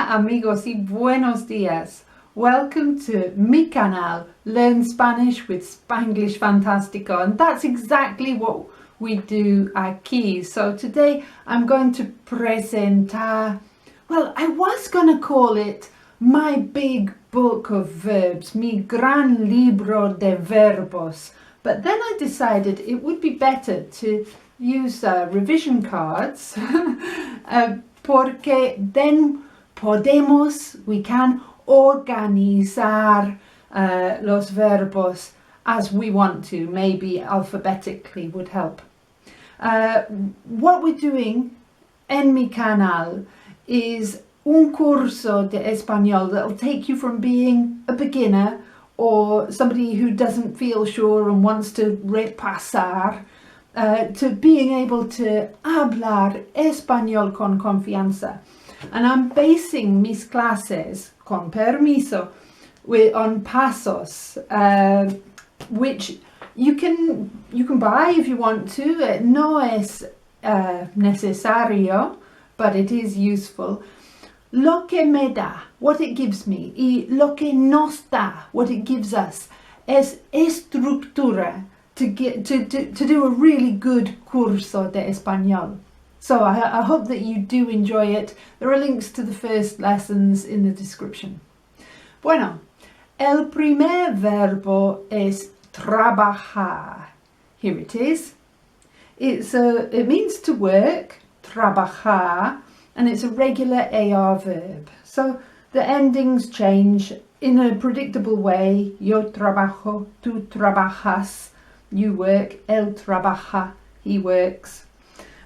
amigos y buenos días. Welcome to mi canal, Learn Spanish with Spanglish Fantastico. And that's exactly what we do aquí. So today I'm going to presentar, well, I was going to call it my big book of verbs, mi gran libro de verbos. But then I decided it would be better to use revision cards porque then we can organizar los verbos as we want to, maybe alphabetically would help. What we're doing en mi canal is un curso de español that'll take you from being a beginner or somebody who doesn't feel sure and wants to repasar to being able to hablar español con confianza. And I'm basing mis clases, con permiso, on Pasos, which you can buy if you want to. No es necesario, but it is useful. Lo que me da, what it gives me, y lo que nos da, what it gives us, es estructura to do a really good curso de español. So I hope that you do enjoy it. There are links to the first lessons in the description. Bueno, el primer verbo es trabajar. Here it is. It means to work, trabajar, and it's a regular AR verb. So the endings change in a predictable way. Yo trabajo, tú trabajas, you work, él trabaja, he works.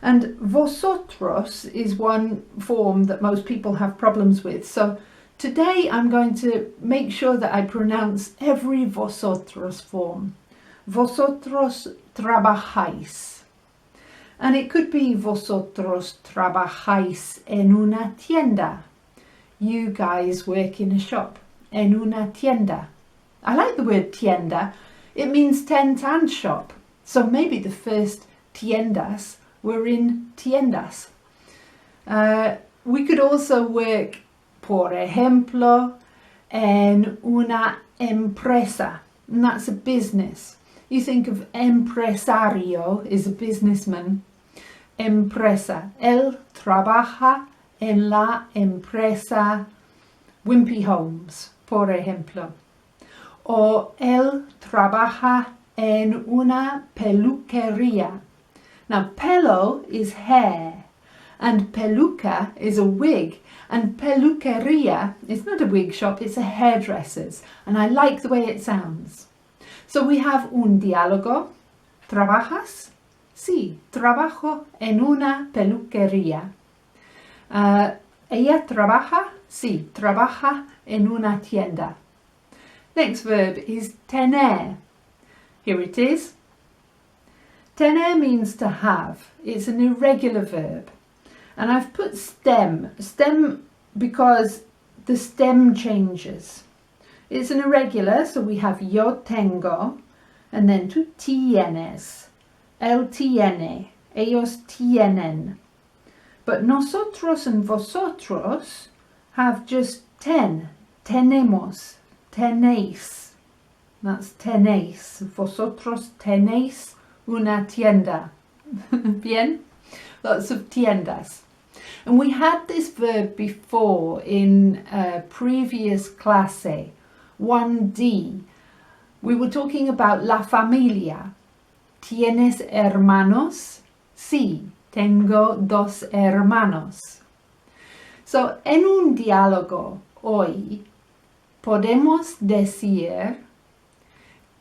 And vosotros is one form that most people have problems with. So today I'm going to make sure that I pronounce every vosotros form. Vosotros trabajáis. And it could be vosotros trabajáis en una tienda. You guys work in a shop. En una tienda. I like the word tienda. It means tent and shop. So maybe the first tiendas were in tiendas. We could also work, por ejemplo, en una empresa, and that's a business. You think of empresario is a businessman. Empresa. Él trabaja en la empresa Wimpy Homes, por ejemplo. O él trabaja en una peluquería. Now, pelo is hair, and peluca is a wig, and peluquería is not a wig shop, it's a hairdresser's, and I like the way it sounds. So we have un diálogo. ¿Trabajas? Sí, trabajo en una peluquería. ¿Ella trabaja? Sí, trabaja en una tienda. Next verb is tener. Here it is. Tener means to have. It's an irregular verb. And I've put stem. Stem because the stem changes. It's an irregular, so we have yo tengo, and then tú tienes. Él tiene. Ellos tienen. But nosotros and vosotros have just ten. Tenemos. Tenéis. That's tenéis. Vosotros tenéis una tienda. Bien? Lots of tiendas. And we had this verb before in a previous clase, 1D. We were talking about la familia. ¿Tienes hermanos? Sí, tengo dos hermanos. So, en un diálogo hoy, podemos decir,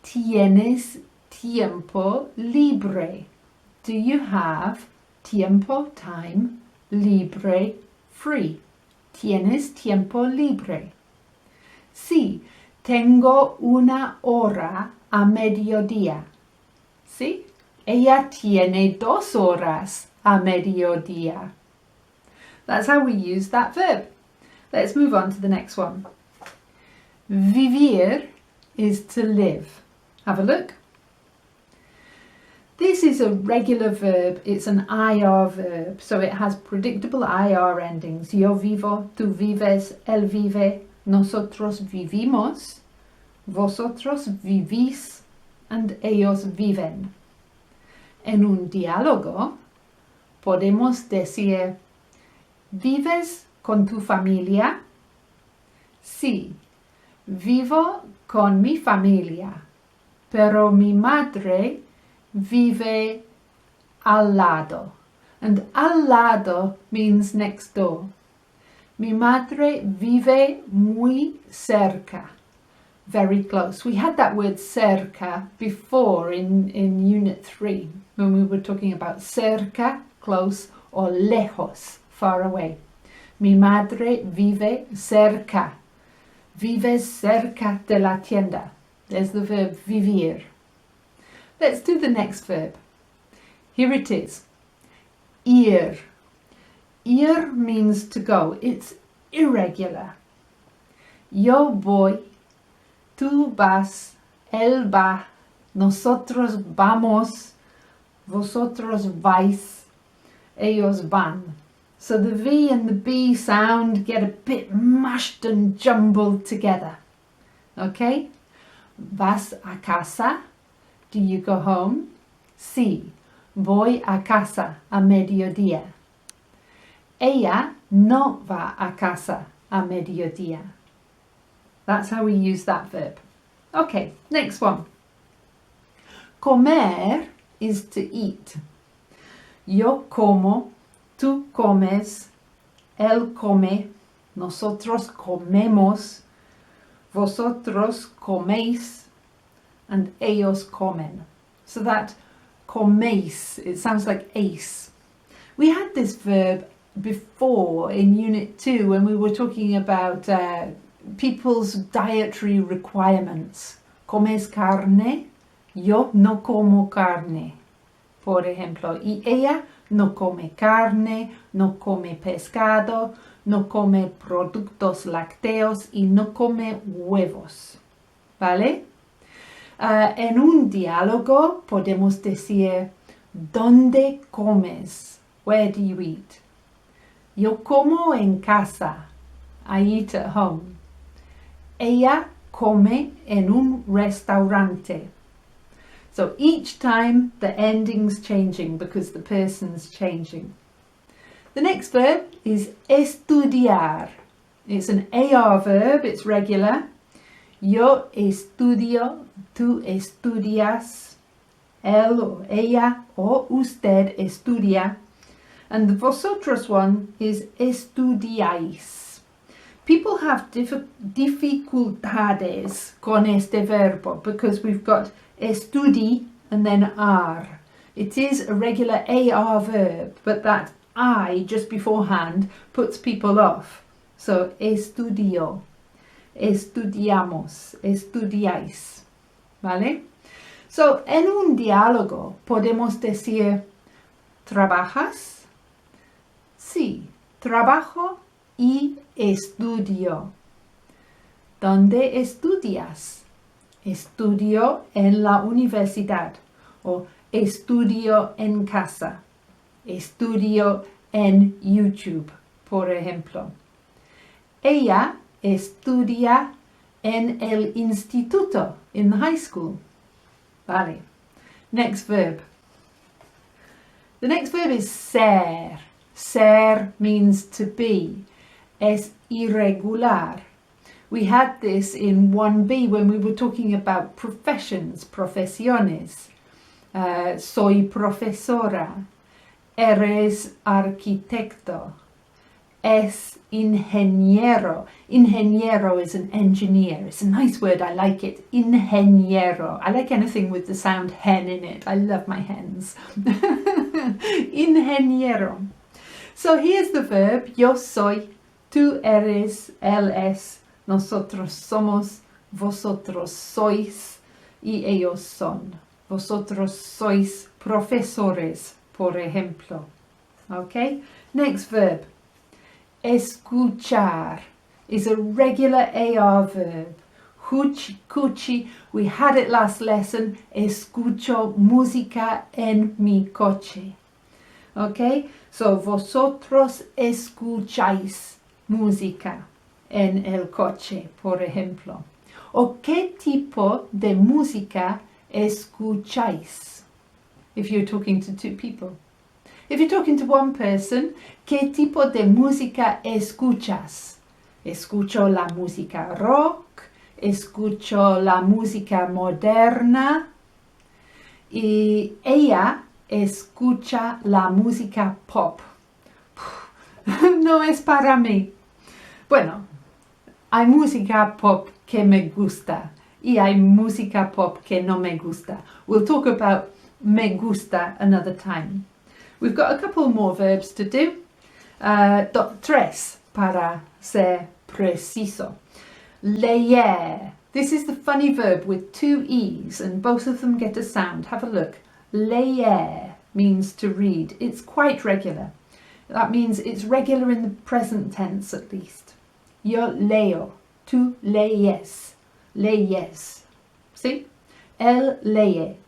¿tienes tiempo libre? Do you have tiempo, time, libre, free? ¿Tienes tiempo libre? Sí, tengo una hora a mediodía. ¿Sí? Ella tiene 2 horas a mediodía. That's how we use that verb. Let's move on to the next one. Vivir is to live. Have a look. This is a regular verb. It's an IR verb, so it has predictable IR endings. Yo vivo, tú vives, él vive, nosotros vivimos, vosotros vivís, and ellos viven. En un diálogo podemos decir, ¿vives con tu familia? Sí, vivo con mi familia, pero mi madre vive al lado. And al lado means next door. Mi madre vive muy cerca. Very close. We had that word cerca before in Unit 3 when we were talking about cerca, close, or lejos, far away. Mi madre vive cerca. Vives cerca de la tienda. There's the verb vivir. Let's do the next verb. Here it is. Ir. Ir means to go. It's irregular. Yo voy, tú vas, él va, nosotros vamos, vosotros vais, ellos van. So the V and the B sound get a bit mashed and jumbled together. Okay? Vas a casa? Do you go home? Sí, voy a casa a mediodía. Ella no va a casa a mediodía. That's how we use that verb. Okay, next one. Comer is to eat. Yo como, tú comes, él come, nosotros comemos, vosotros coméis, and ellos comen. So that coméis, it sounds like ace. We had this verb before in Unit 2 when we were talking about people's dietary requirements. ¿Comes carne? Yo no como carne, por ejemplo. Y ella no come carne, no come pescado, no come productos lácteos y no come huevos. ¿Vale? En un diálogo podemos decir, ¿dónde comes? Where do you eat? Yo como en casa. I eat at home. Ella come en un restaurante. So each time the ending's changing because the person's changing. The next verb is estudiar. It's an AR verb, it's regular. Yo estudio, tú estudias, él o ella o usted estudia. And the vosotros one is estudiáis. People have dificultades con este verbo because we've got estudi and then ar. It is a regular AR verb, but that I just beforehand puts people off. So estudio, estudiamos, estudiáis. ¿Vale? So en un diálogo podemos decir, ¿trabajas? Sí, trabajo y estudio. ¿Dónde estudias? Estudio en la universidad o estudio en casa. Estudio en YouTube, por ejemplo. Ella estudia en el instituto, in the high school. Vale. Next verb. The next verb is ser. Ser means to be. Es irregular. We had this in 1B when we were talking about professions, profesiones. Soy profesora. Eres arquitecto. Es ingeniero. Ingeniero is an engineer. It's a nice word. I like it. Ingeniero. I like anything with the sound hen in it. I love my hens. Ingeniero. So here's the verb. Yo soy. Tú eres. Él es. Nosotros somos. Vosotros sois. Y ellos son. Vosotros sois profesores, por ejemplo. Okay? Next verb. Escuchar is a regular AR verb. escuchi. We had it last lesson. Escucho música en mi coche. Okay, so vosotros escucháis música en el coche, por ejemplo. ¿O qué tipo de música escucháis? If you're talking to two people. If you're talking to one person, ¿qué tipo de música escuchas? Escucho la música rock, escucho la música moderna, y ella escucha la música pop. No es para mí. Bueno, hay música pop que me gusta y hay música pop que no me gusta. We'll talk about me gusta another time. We've got a couple more verbs to do. Tres para ser preciso. Leer. This is the funny verb with two E's and both of them get a sound. Have a look. Leer means to read. It's quite regular. That means it's regular in the present tense at least. Yo leo. Tú leyes. Leyes. See? Él lee.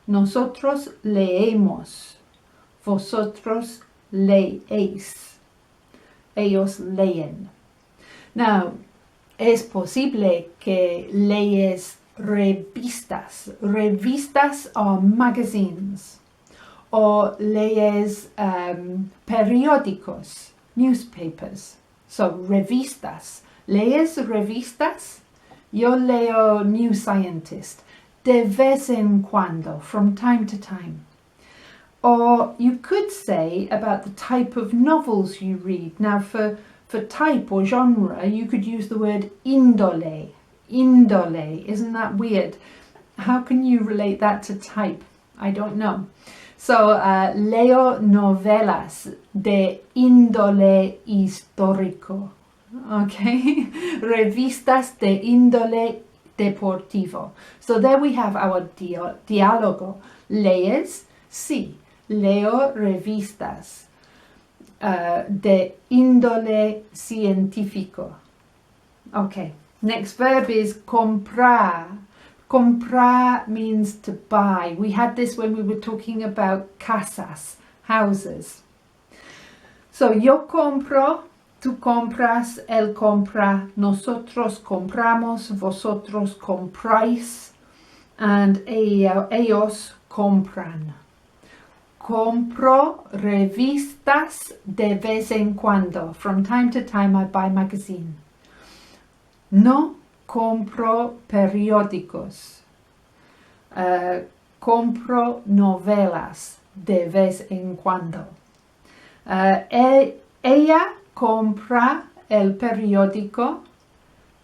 Nosotros leemos. Vosotros leéis. Ellos leen. Now, es posible que lees revistas. Revistas are magazines. Or lees periódicos, newspapers. So, revistas. ¿Lees revistas? Yo leo New Scientist. De vez en cuando, from time to time. Or you could say about the type of novels you read. Now, for type or genre, you could use the word índole. Índole, isn't that weird? How can you relate that to type? I don't know. So, leo novelas de índole histórico. Okay, revistas de índole deportivo. So there we have our diálogo. ¿Lees? Sí, leo revistas de índole científico. Okay, next verb is comprar. Comprar means to buy. We had this when we were talking about casas, houses. So yo compro, tú compras, él compra, nosotros compramos, vosotros compráis, and ellos compran. Compro revistas de vez en cuando. From time to time I buy magazine. No compro periódicos. Compro novelas de vez en cuando. Ella compra el periódico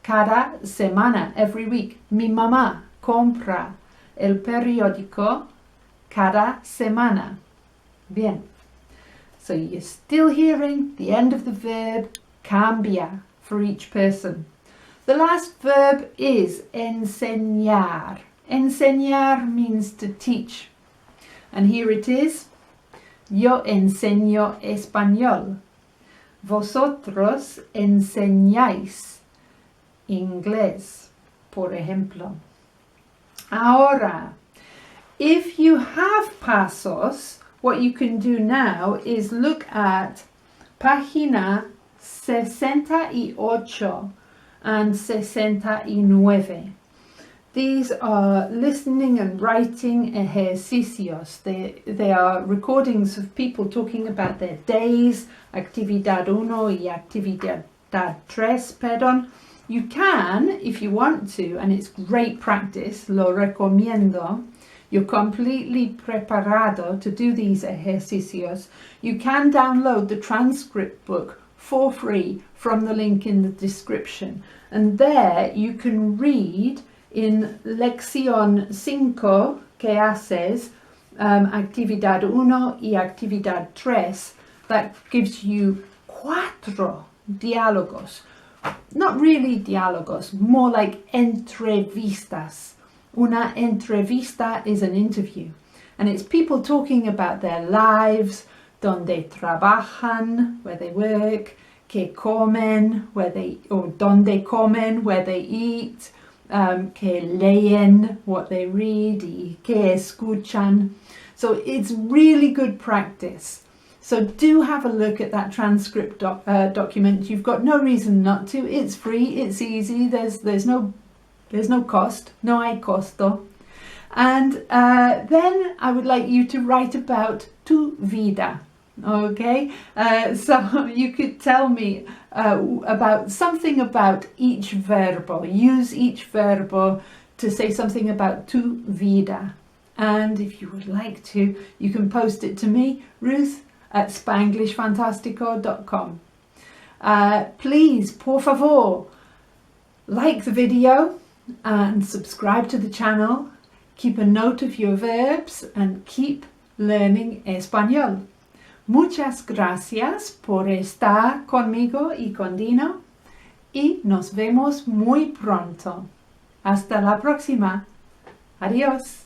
cada semana, every week. Mi mamá compra el periódico cada semana. Bien. So you're still hearing the end of the verb cambia for each person. The last verb is enseñar. Enseñar means to teach. And here it is. Yo enseño español. Vosotros enseñáis inglés, por ejemplo. Ahora, if you have Pasos, what you can do now is look at página 68 and 69. These are listening and writing ejercicios. They are recordings of people talking about their days, actividad 1 y actividad 3, perdón. You can, if you want to, and it's great practice, lo recomiendo. You're completely preparado to do these ejercicios. You can download the transcript book for free from the link in the description. And there you can read in lección 5 que haces, actividad 1 y actividad 3, that gives you 4 diálogos. Not really diálogos, more like entrevistas. Una entrevista is an interview, and it's people talking about their lives, donde trabajan, where they work, que comen, or donde comen, where they eat, que leen, what they read, y que escuchan. So it's really good practice. So do have a look at that transcript document. You've got no reason not to. It's free, it's easy, there's no cost, no hay costo. And then I would like you to write about tu vida. Okay, so you could tell me about something about each verbo. Use each verbo to say something about tu vida. And if you would like to, you can post it to me, ruth@spanglishfantastico.com. Please, por favor, like the video and subscribe to the channel. Keep a note of your verbs and keep learning español. Muchas gracias por estar conmigo y con Dino y nos vemos muy pronto. Hasta la próxima. Adiós.